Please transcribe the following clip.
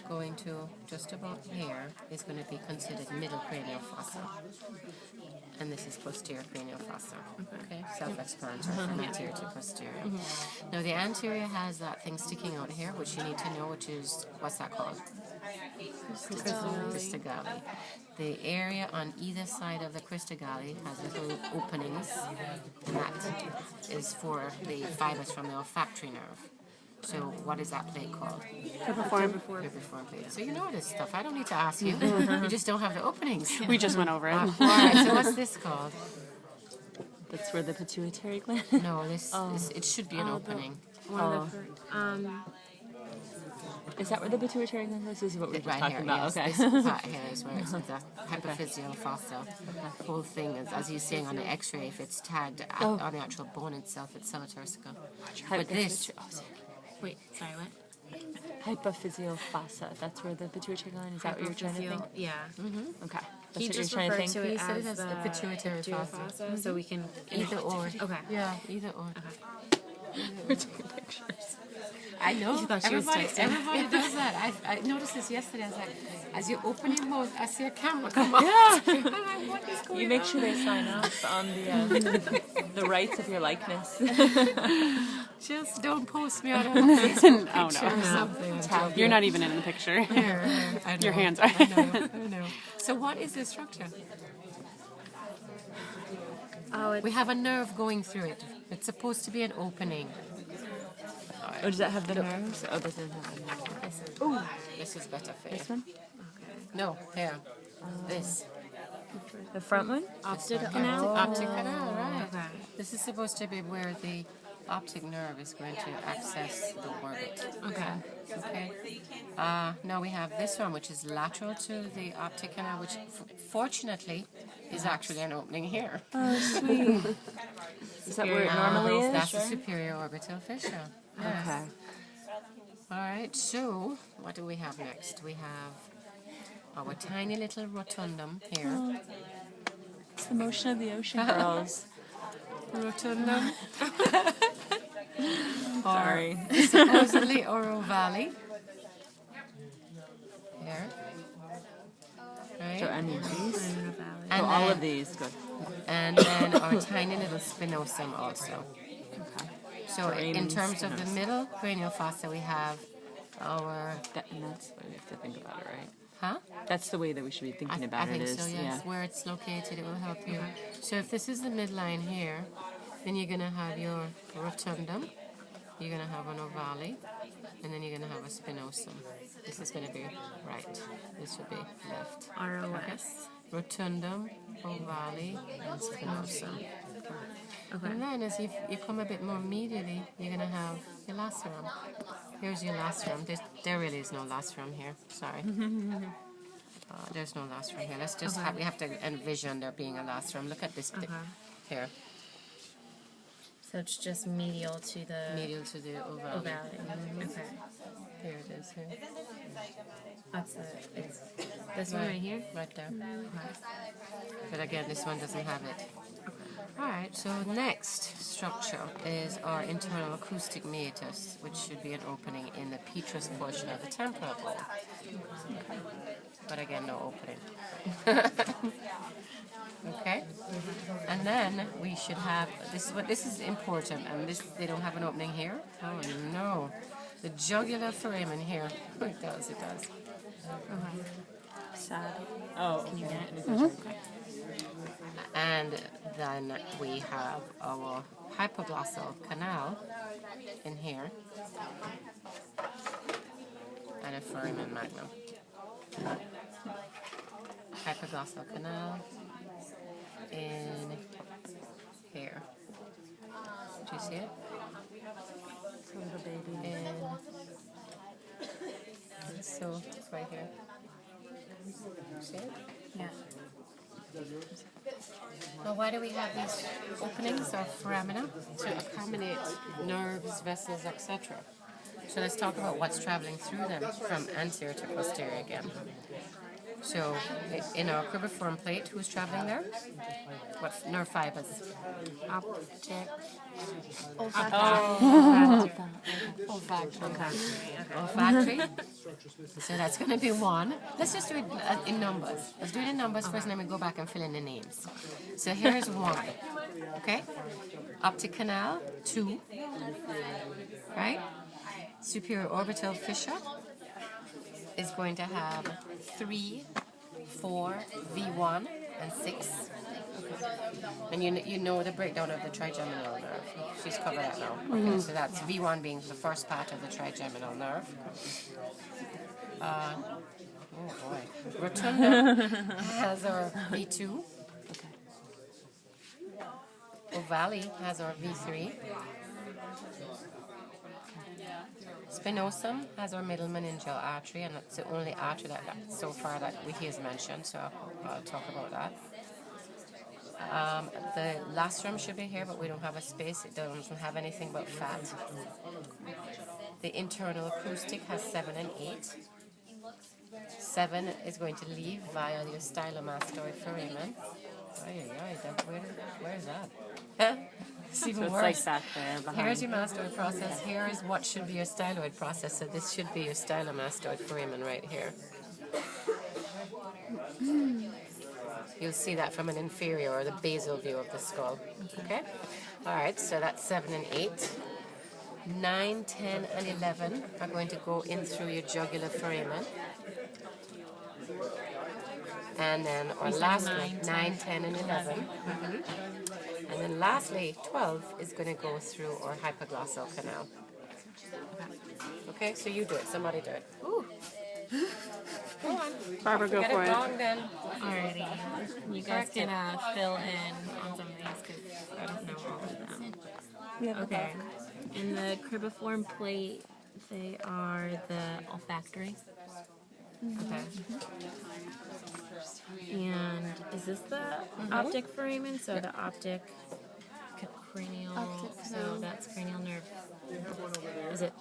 going to just about here is going to be considered middle cranial fossa. And this is posterior cranial fossa. Okay, self-explanatory from anterior to posterior. Now the anterior has that thing sticking out here, which you need to know, which is, what's that called? Crista galli. The area on either side of the crista galli has little openings, and that is for the fibers from the olfactory nerve. So what is that plate called? Piriform. Piriform plate. So you know this stuff. I don't need to ask you. You just don't have the openings. We just went over it. All right, so what's this called? That's where the pituitary gland. No, this it should be an opening. Is that where the pituitary gland is? This is what we're just talking here, about. yes. Okay. This part here is where it's the hypophyseal fossa. The whole thing is, as you're seeing on the X-ray, if it's tagged on the actual bone itself, it's cell-tersical. But this. Wait, sorry, what? Hypophyseal fossa. That's where the pituitary gland is. That what you're trying to think? Yeah. Okay. That's He what you're just trying to referred think. to it said it as as the pituitary fossa. so we can Either or. Okay. Yeah, either or. We're taking pictures. I know. She thought she was texting. Everybody does that. I noticed this yesterday. I was like, as you open your mouth, I see a camera come up. Yeah. I'm like, what is going You on? make sure they sign off on the rights of your likeness. Just don't post me on a Facebook Oh, picture or something. You're not even in the picture. I know. Your hands are. I know. So what is this structure? We have a nerve going through it. It's supposed to be an opening. Oh, does that have the nerves? Oh, this doesn't have the nerves. Ooh, this is better for you. This one? No, here. This. The front one? Optic Optic canal? canal, right. Okay. This is supposed to be where the optic nerve is going to access the orbit. Okay. Okay. Now we have this one, which is lateral to the optic canal, which fortunately is actually an opening here. Oh, sweet. Is that where it normally is? That's the superior orbital fissure. Yes. Okay. All right. So what do we have next? We have our tiny little rotundum here. It's the motion of the ocean, girls. Rotundum. Sorry. Supposedly Oro Valley. Here. Right. So any of these? And So all then- of these, good. And then our tiny little spinosum also. Okay. So in terms of the middle cranial fossa, we have our... And that's the way we have to think about it, right? Huh? That's the way that we should be thinking about I think it. Is so, yes. yeah. Where it's located, it will help you. So if this is the midline here, then you're going to have your rotundum, you're going to have an ovale, and then you're going to have a spinosum. This is going to be right. This will be left. ROS. Rotundum, ovale, and spinosum. Okay. And then as you come a bit more medially, you're going to have your lacerum. Here's your lacerum. There really is no lacerum here. Sorry. There's no lacerum here. Let's just we have to envision there being a lacerum. Look at this bit here. So it's just medial to the Medial to the ovale. ovale. Okay. Here it is. Here. That's it's this one right here. Right there. But again, this one doesn't have it. Alright, so next structure is our internal acoustic meatus, which should be an opening in the petrous portion of the temporal bone. But again, no opening. Okay? And then we should have, this is important, and they don't have an opening here. Oh no. The jugular foramen here. Oh, it does. Sad. Oh. Can you get it? And then we have our hypoglossal canal in here and a foramen magnum. Hypoglossal canal in here. Do you see it? So it's right here. See it? Yeah. Well, why do we have these openings or foramina? To accommodate nerves, vessels, etc. So let's talk about what's traveling through them from anterior to posterior again. So in our cribriform plate, who's traveling there? What nerve fibers? Optic. Olfactory. So that's going to be 1. Let's just do it in numbers. Let's do it in numbers first, and then we go back and fill in the names. So here's 1. Okay? Optic canal, 2. Right? Superior orbital fissure is going to have 3, 4, V1, and 6. And you know the breakdown of the trigeminal nerve. She's covered that now. Okay, so that's V1 being the first part of the trigeminal nerve. Oh boy. Rotunda has our V2. Ovale has our V3. Spinosum has our middle meningeal artery, and that's the only artery that so far that he has mentioned, so I'll talk about that. The lastrum should be here, but we don't have a space. It doesn't have anything but fat. The internal acoustic has 7 and 8. 7 is going to leave via the stylomastoid foramen. Where is that? It's even It's worse. like that there behind. Here's your mastoid process. Here is what should be your styloid process. So this should be your stylomastoid foramen right here. You'll see that from an inferior or the basal view of the skull. Okay? All right, so that's 7 and 8. 9, 10, and 11 are going to go in through your jugular foramen. And then our last one, 9, 10, and 11. And then lastly, 12 is going to go through our hypoglossal canal. Okay, so you do it. Somebody do it. Ooh. Go on. Barbara, go Get for it it. wrong then. Alrighty. You guys can fill in on some of these because I don't know all of them. Okay. In the cribiform plate, they are the olfactory. Okay. And is this the optic foramen? So the optic cranial. So that's cranial nerve. Is it